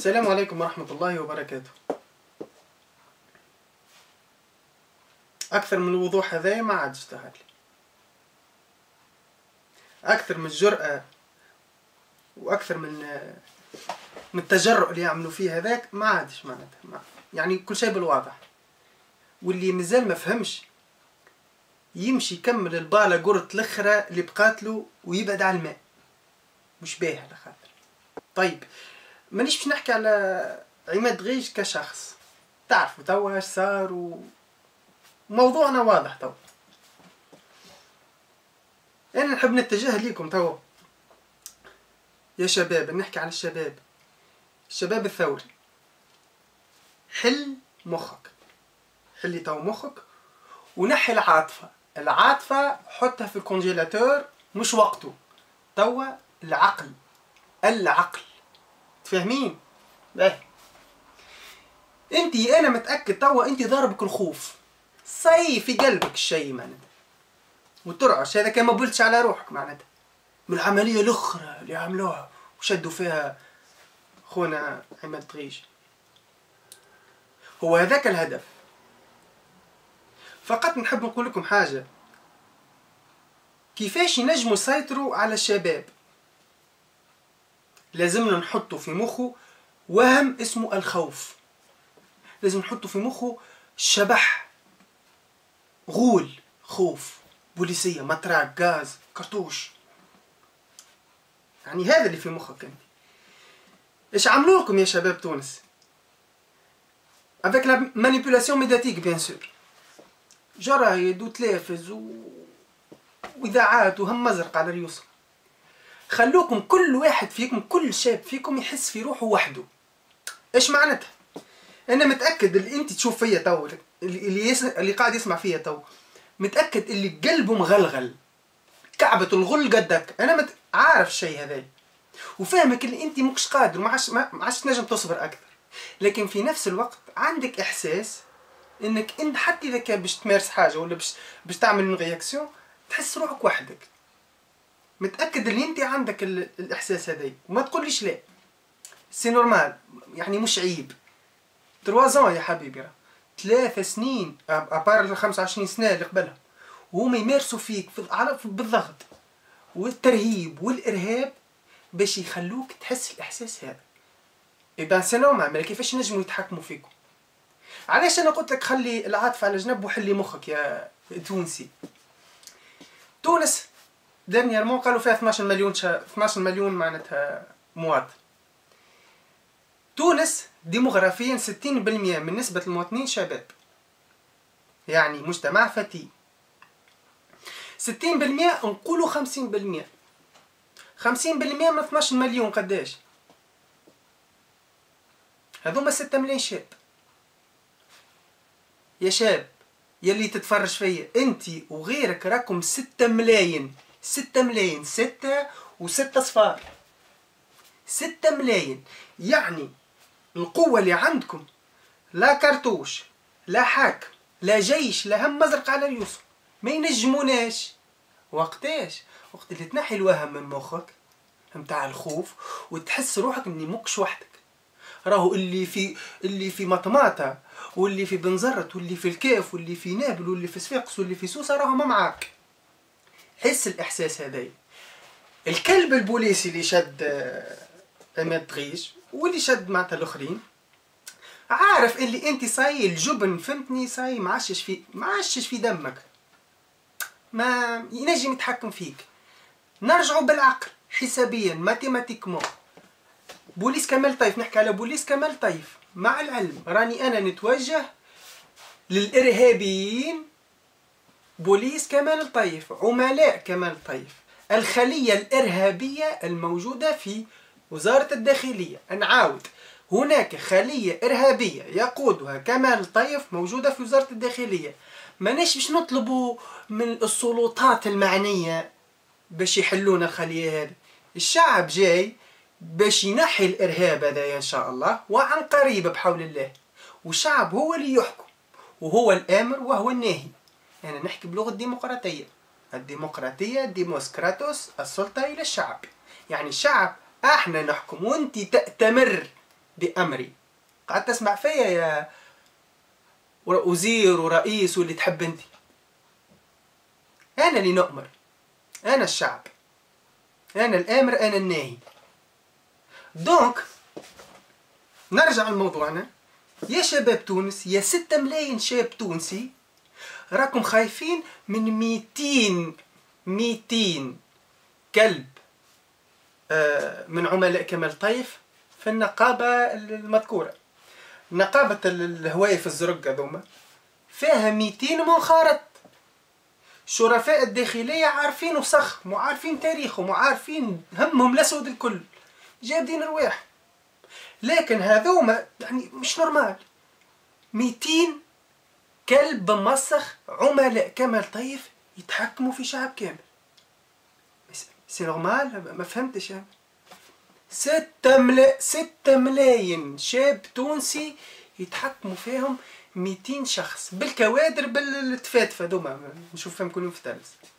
السلام عليكم ورحمة الله وبركاته. أكثر من الوضوح هذايا ما عادش تهالي، أكثر من الجرأة وأكثر من التجرؤ اللي يعملوا فيه هذاك ما عادش معناتها يعني كل شيء بالواضح. واللي مازال ما فهمش يمشي يكمل البالة قرة الأخرى اللي بقاتله ويبعد على الماء، مش باهي على خاطر. طيب مانيش باش نحكي على عماد غيش كشخص، تعرفوا توا اش صار وموضوعنا واضح. توا انا نحب نتجه ليكم توا يا شباب، نحكي على الشباب الثوري. حل مخك، حلي توا مخك ونحي العاطفة حطها في الكونجيلاتور، مش وقته. توا العقل تفهمين؟ باهي انتي انا متأكد توا انتي ضاربك الخوف صي في قلبك الشيء معناتها، وترعش هذا كان ما بلتش على روحك معناتها من العملية الاخرى اللي عملوها وشدوا فيها خونا عماد غيش. هو هذاك الهدف. فقط نحب نقول لكم حاجة، كيفاش ينجموا يسيطروا على الشباب. لازمنا نحطوا في مخه وهم اسمه الخوف، لازم نحطوا في مخه شبح، غول، خوف، بوليسية، مطراق، غاز، كرتوش. يعني هذا اللي في مخك انت. ايش عملوا لكم يا شباب تونس؟ avec la manipulation médiatique bien sûr، جرايد وتلافز واذاعات وهم مزرق على ريوسهم. خلوكم كل واحد فيكم، كل شاب فيكم يحس في روحه وحده. ايش معناتها؟ انا متاكد اللي انت تشوف فيا تو، اللي قاعد يسمع فيا تو، متاكد اللي قلبه مغلغل، كعبة الغل قدك. انا عارف الشيء هذا وفاهمك اللي انت مكش قادر، ما عادش تنجم تصبر اكثر. لكن في نفس الوقت عندك احساس انك انت حتى اذا كان باش تمارس حاجه ولا باش تعمل رياكسيون تحس روحك وحدك. متاكد اللي انت عندك الاحساس هذا وما تقوليش لا، سي نورمال، يعني مش عيب. 3 يا حبيبي، 3 سنين ابار 25 سنه اللي قبلها وهم يمارسوا فيك بالضغط والترهيب والارهاب باش يخلوك تحس الاحساس هذا. اذا سي نورمال، كيفاش نجموا يتحكموا فيكم؟ علاش انا قلت لك خلي العاطفه على جنب وحلي مخك يا تونسي؟ تونس دانييرمون قالوا فيها 12 مليون معناتها مواطن. تونس ديموغرافيا 60% من نسبة المواطنين شباب، يعني مجتمع فتي. 60% نقولوا 50%. 50% من 12 مليون قداش؟ هذوما 6 ملايين شاب. يا شاب يلي تتفرج فيا انتي وغيرك راكم 6 ملايين. 6 ملايين، 6 و6 صفار، 6 ملايين. يعني القوة اللي عندكم لا كرتوش لا حاكم لا جيش لا هم مزرق على ريوسهم ما ينجموناش. وقتاش؟ وقت اللي تنحي الوهم من مخك متاع الخوف وتحس روحك اني مكش وحدك. راهو اللي في مطماطة واللي في بنزرت واللي في الكاف واللي في نابل واللي في صفاقس واللي في سوسة راهو ما معاك. حس الاحساس هذايا. الكلب البوليسي اللي شد عماد غيش واللي شد معناتها الاخرين عارف اللي انت صاي الجبن، فهمتني؟ صاي معشش في دمك، ما ينجم يتحكم فيك. نرجعوا بالعقل حسابيا ماتيماتيكمون. بوليس كمال طيف، نحكي على بوليس كمال طيف. مع العلم راني انا نتوجه للارهابيين. بوليس كمال طيف، عملاء كمال طيف، الخلية الارهابية الموجودة في وزارة الداخلية. نعاود، هناك خلية إرهابية يقودها كمال طيف موجودة في وزارة الداخلية. ماناش باش نطلبوا من السلطات المعنية باش يحلون الخلية هذه. الشعب جاي باش ينحي الإرهاب هذا إن شاء الله وعن قريب بحول الله. والشعب هو اللي يحكم وهو الآمر وهو الناهي. يعني نحكي بلغة الديمقراطية. الديمقراطية ديموسكراتوس، السلطة إلى الشعب. يعني الشعب احنا نحكم وانت تأتمر بأمري. قاعد تسمع فيا يا وزير ورئيس واللي تحب انت. أنا اللي نؤمر، أنا الشعب، أنا الآمر، أنا الناهي. دونك نرجع لموضوعنا. يا شباب تونس، يا 6 ملايين شاب تونسي، راكم خايفين من 200 كلب من عملاء كمال طيف في النقابة المذكورة. نقابة الهوايف الزرق هذوما فيها 200 منخرط. شرفاء الداخلية عارفين وسخهم وعارفين تاريخهم وعارفين همهم الأسود الكل، جابدين رواح. لكن هذوما يعني مش نورمال. 200 كلب مسخ عملاء كمال طيف يتحكموا في شعب كامل. سي نورمال؟ ما فهمتش يعني. 6 ملايين شاب تونسي يتحكموا فيهم 200 شخص بالكوادر بالتفاتفة هذوما نشوف فيهم كل يوم في التلفزيون.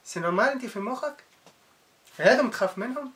سي نورمال انت في مخك؟ هذا تخاف منهم؟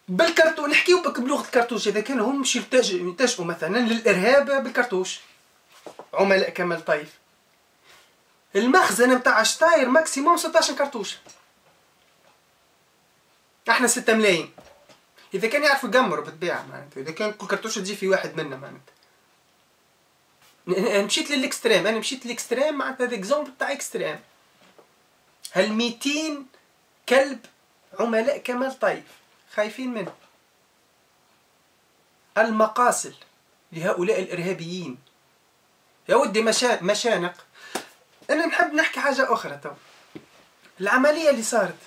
بالكرتون نحكيو بك بلغة الكرتوش. إذا كانوا هم مش يلتجئوا مثلا للإرهاب بالكرتوش عملاء كمال طيف، المخزن متاع شطاير ماكسيموم 16 كرتوش. احنا 6 ملايين. إذا كان يعرفوا يقمروا بالطبيعة معناتها، إذا كان كل كرتوش تجي في واحد منا معناتها. أنا مشيت للإكستريم، معناتها هذا إكزومبل تاع إكستريم. هال 200 كلب عملاء كمال طيف خايفين منه. المقاصل لهؤلاء الإرهابيين يا ودي مشانق. أنا نحب نحكي حاجة أخرى تو. العملية اللي صارت،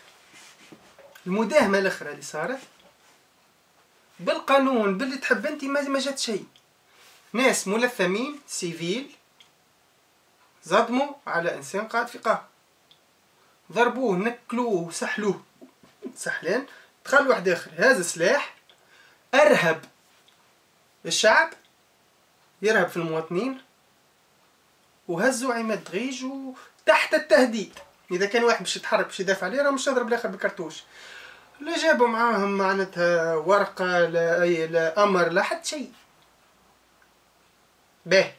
المداهمة الأخرى اللي صارت بالقانون باللي تحب أنت ما جات شيء. ناس ملثمين سيفيل صدموا على إنسان قاعد في قهوة، ضربوه نكلوه سحلوه سحلين، دخل واحد آخر هذا سلاح أرهب الشعب، يرهب في المواطنين، وهزوا عماد دغيج تحت التهديد. إذا كان واحد باش يتحرك باش يدافع عليه راه مش يضرب الآخر بالكرتوش. لا جابوا معاهم معناتها ورقة لا أمر لا حتى شيء. باه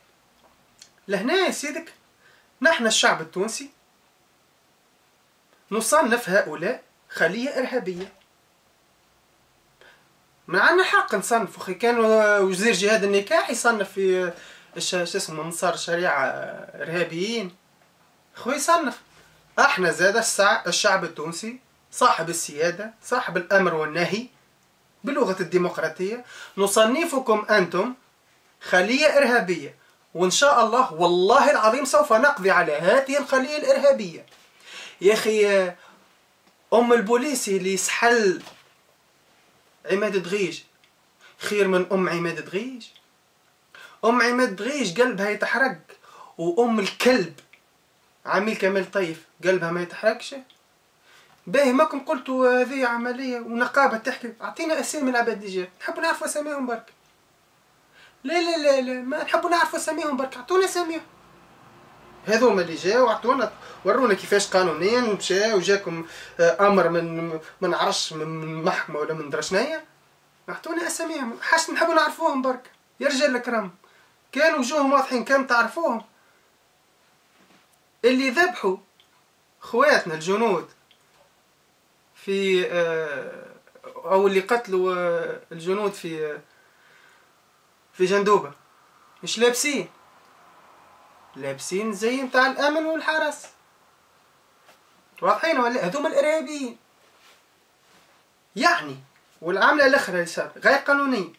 لهنا يا سيدك نحن الشعب التونسي نصنف هؤلاء خلية إرهابية. ما عندنا حق نصنف. أخي كان وزير جهاد النكاح يصنف في شو اسمه منصار الشريعة إرهابيين، خوي يصنف. احنا زاد الشعب التونسي صاحب السيادة صاحب الأمر والنهي بلغة الديمقراطية، نصنفكم أنتم خلية إرهابية، وإن شاء الله والله العظيم سوف نقضي على هذه الخلية الإرهابية. يا أخي أم البوليسي اللي يسحل عماد دغيج خير من أم عماد دغيج. أم عماد دغيج قلبها يتحرق، وأم الكلب عميل كمال طيف قلبها ما يتحرقش. باهي ماكم قلتوا هذه عملية ونقابة تحكي. أعطينا أسامي العباد اللي جاء، نحبوا نعرفوا أساميهم برك. لا لا لا لا ما نحبوا نعرفوا أساميهم برك، أعطونا أساميهم. هذوما اللي جاوا وعطونا ورونا كيفاش قانونيا مشى وجاكم أمر من نعرفش من محكمة ولا من درشناية. أعطونا أساميهم، حاش نحبوا نعرفوهم برك يا رجال الكرام. كانوا وجوههم واضحين، كان تعرفوهم. اللي ذبحوا خواتنا الجنود في او اللي قتلوا الجنود في جندوبة مش لابسين زي متاع الامن والحرس، واضحين ولا؟ هذوما الارهابيين يعني. والعملة الاخرى اللي صارت غير قانونية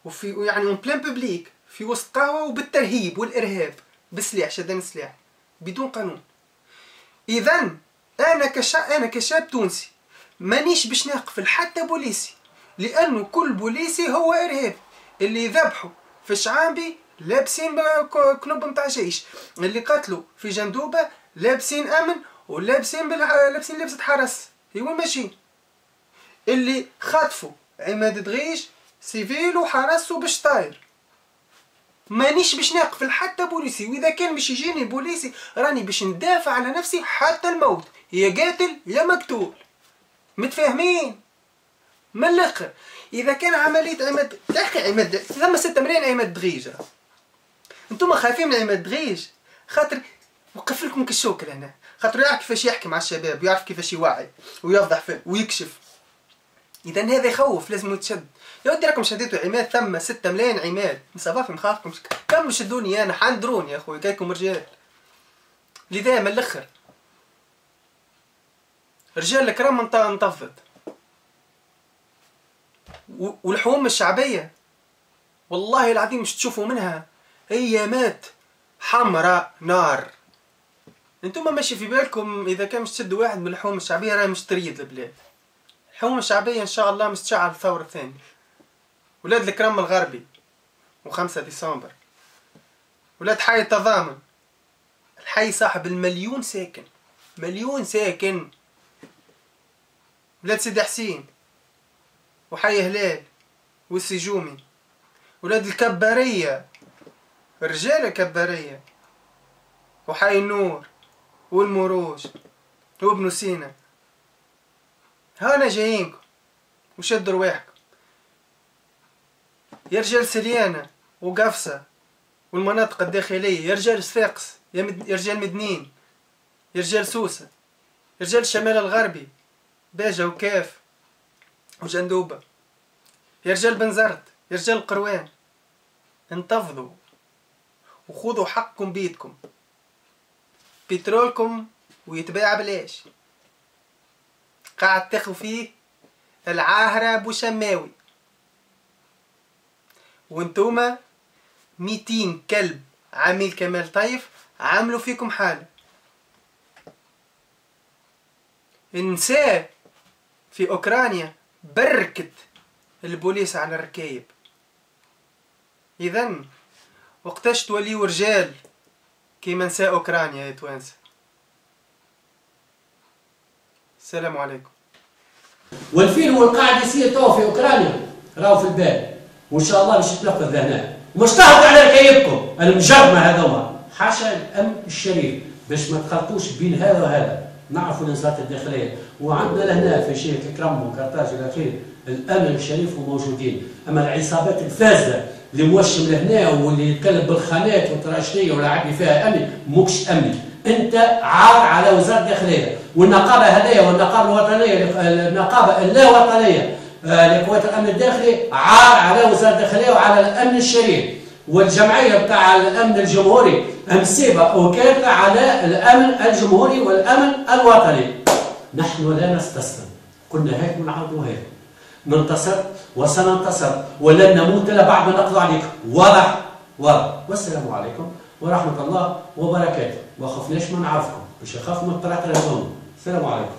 وفي يعني اون بلان بوبليك في وسط قهوة وبالترهيب والارهاب بسلاح، شدان سلاح بدون قانون. اذا انا كشاب تونسي مانيش باش نقفل حتى بوليسي، لانه كل بوليسي هو ارهابي. اللي ذبحوا في شعابي لابسين كنوب متاع جيش، اللي قتلوا في جندوبة لابسين امن ولابسين لابسين لبسة حرس. هي وين ماشيين؟ اللي خطفوا عماد دغيج سيفيل وحرس وبشطاير. مانيش باش نقفل حتى بوليسي، واذا كان باش يجيني بوليسي راني باش ندافع على نفسي حتى الموت، يا قاتل يا مقتول. متفاهمين؟ من الاخر اذا كان عمليه عماد يا اخي عماد ثم 6 ملايين عماد دغيج، انتم خايفين من عماد دغيج خاطر وقف لكم كالشوك لهنا، خاطر يعرف كيفاش يحكي مع الشباب ويعرف كيفاش يوعي ويوضح فيه ويكشف. اذا هذا يخوف، لازم يتشد. يا ودي راكم شديتوا عماد ثم 6 ملايين عماد، صافي مخافكم كملوا شدوني انا حندروني يا خويا كايكم رجال. لذا من الاخر رجال الكرام انتفضت. والحوم الشعبيه والله العظيم مش تشوفوا منها ايامات حمراء نار. انتم ماشي في بالكم اذا كان مش تشدوا واحد من الحوم الشعبيه راه مش تريد البلاد. الحوم الشعبيه ان شاء الله مش تشعل الثوره الثانيه. ولاد الكرم الغربي و5 ديسمبر، ولاد حي التضامن، الحي صاحب المليون ساكن، مليون ساكن، ولاد سيدي حسين وحي هلال والسجومي، ولاد الكبارية رجال الكبارية وحي النور والمروج وابن سينا. هانا جايينكم وشدوا رواحكم يا رجال سليانة وقفصة والمناطق الداخلية، يا رجال صفاقس، يا رجال مدنين، يا رجال سوسة، يا رجال الشمال الغربي باجة وكاف وجندوبة، يا رجال بنزرت، يا رجال القروان. انتفضوا وخذوا حقكم بيدكم. بترولكم ويتباع بلاش، قاعد تاخذوا فيه العاهرة بوشماوي، وانتوما 200 كلب عميل كمال طيف عملوا فيكم حالة. النساء في اوكرانيا بركت البوليس على الركايب. اذن وقتاش توليوا رجال كيما نساء اوكرانيا يا توانسه؟ السلام عليكم. والفيل والقاعد يصير تو في اوكرانيا راهو في البال، وان شاء الله باش يتنفذ هنا، مش تهبط على ركايبكم المجرمه هذوما. حاشا الامن الشريف باش ما تخلطوش بين هذا وهذا. نعرفوا الانصارات الداخليه، وعندنا لهنا في شركه كرم وكرتاج الى اخره الامن الشريف وموجودين، اما العصابات الفاسده اللي موشم لهنا واللي يتكلم بالخانات والتراشنيه والعبي فيها امن موكش امن. انت عار على وزاره الداخليه والنقابه هذيا والنقابه الوطنيه، النقابه اللا وطنيه لقوات الامن الداخلي، عار على وزاره الداخليه وعلى الامن الشريف. والجمعيه بتاع الامن الجمهوري مسيبه وكافه على الامن الجمهوري والامن الوطني. نحن لا نستسلم، قلنا هيك ونعاودوا هيك، ننتصر وسننتصر ولن نموت الا بعد ما نقضي عليكم. واضح؟ واضح. والسلام عليكم ورحمه الله وبركاته. ما خفناش ما نعرفكم، مش يخافوا من الطريقه هذوما. السلام عليكم.